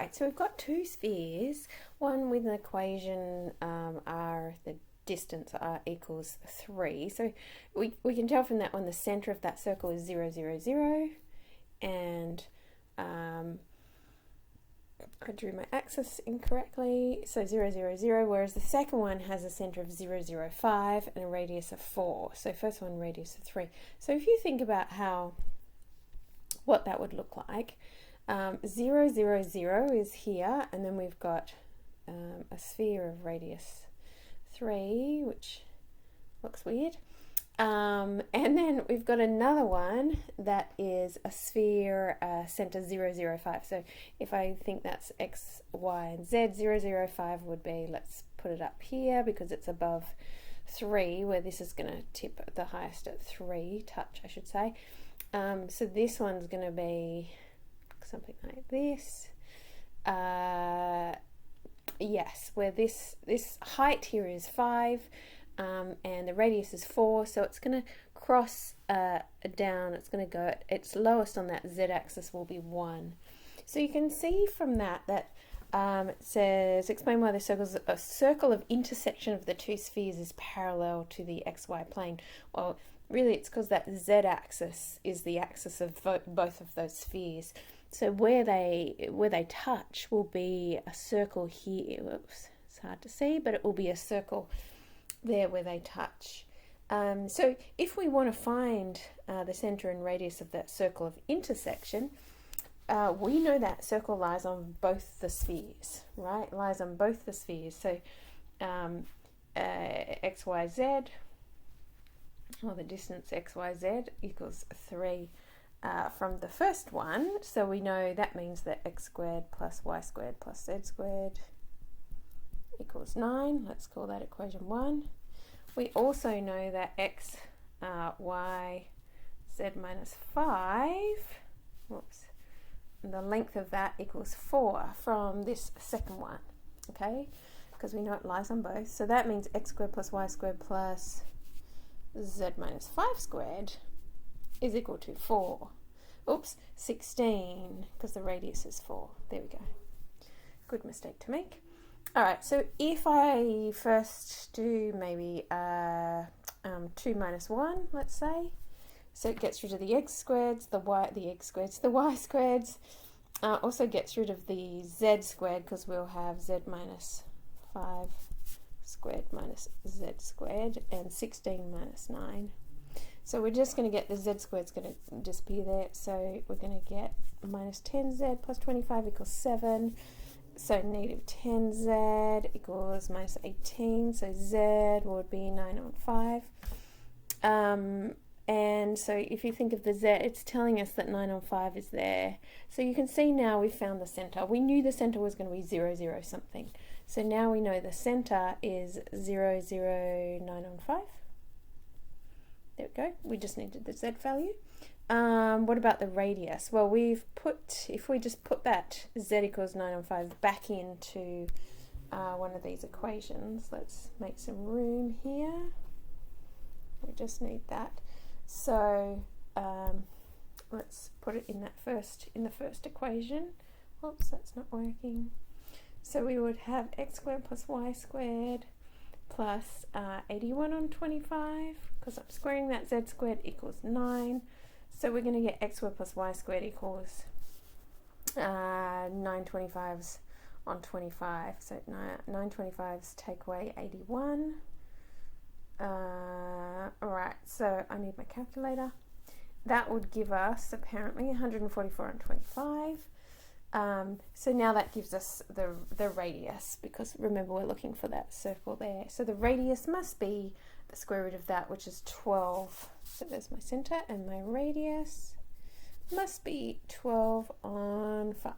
Alright, so we've got two spheres, one with an equation r, the distance r equals 3. So we can tell from that one the centre of that circle is 0, 0, 0, and I drew my axis incorrectly, so 0, 0, 0, whereas the second one has a centre of 0, 0, 5 and a radius of 4. So first one, radius of 3. So if you think about what that would look like, 0, 0, 0 is here, and then we've got a sphere of radius 3, which looks weird. And then we've got another one that is a sphere centre 0, 0, 5. So if I think that's x, y, and z, 0, 0, 5 would be, let's put it up here because it's above 3, where this is going to tip the highest at 3, touch I should say. So this one's going to be something like this. Yes, where this height here is 5. And the radius is 4, so it's going to cross down, it's going to go, its lowest on that z-axis will be 1. So you can see from that it says, explain why the circle of intersection of the two spheres is parallel to the xy plane. Well, really it's because that z-axis is the axis of both of those spheres. So where they touch will be a circle here. Whoops, it's hard to see, but it will be a circle there where they touch. So if we want to find the centre and radius of that circle of intersection, we know that circle lies on both the spheres, right? Lies on both the spheres. So x, y, z, or the distance x, y, z equals 3 from the first one. So we know that means that x squared plus y squared plus z squared equals 9. Let's call that equation 1. We also know that x, y, z minus 5, whoops, and the length of that equals 4 from this second one, okay, because we know it lies on both. So that means x squared plus y squared plus z minus 5 squared is equal to 4. Oops, 16, because the radius is 4. There we go. Good mistake to make. Alright, so if I first do maybe 2 minus 1, let's say, so it gets rid of the x squareds, the y squareds, also gets rid of the z squared because we'll have z minus 5 squared minus z squared, and 16 minus 9. So we're just going to get the z squared's going to disappear there, so we're going to get minus 10z plus 25 equals 7. So negative 10z equals minus 18, so z would be 9 on 5. And so if you think of the z, it's telling us that 9 on 5 is there. So you can see now we've found the centre. We knew the centre was going to be 0, 0 something. So now we know the centre is 0, 0, 9 on 5. There we go. We just needed the z value. What about the radius? Well, if we just put that z equals 9 on 5 back into one of these equations, let's make some room here. We just need that. So let's put it in the first equation. Oops, that's not working. So we would have x squared plus y squared plus 81 on 25, because I'm squaring that, z squared equals 9. So we're going to get x squared plus y squared equals 9 25s on 25. So 9 25s take away 81. Alright, so I need my calculator. That would give us apparently 144 on 25. So now that gives us the radius, because remember we're looking for that circle there. So the radius must be the square root of that, which is 12. So there's my centre, and my radius must be 12 on 5.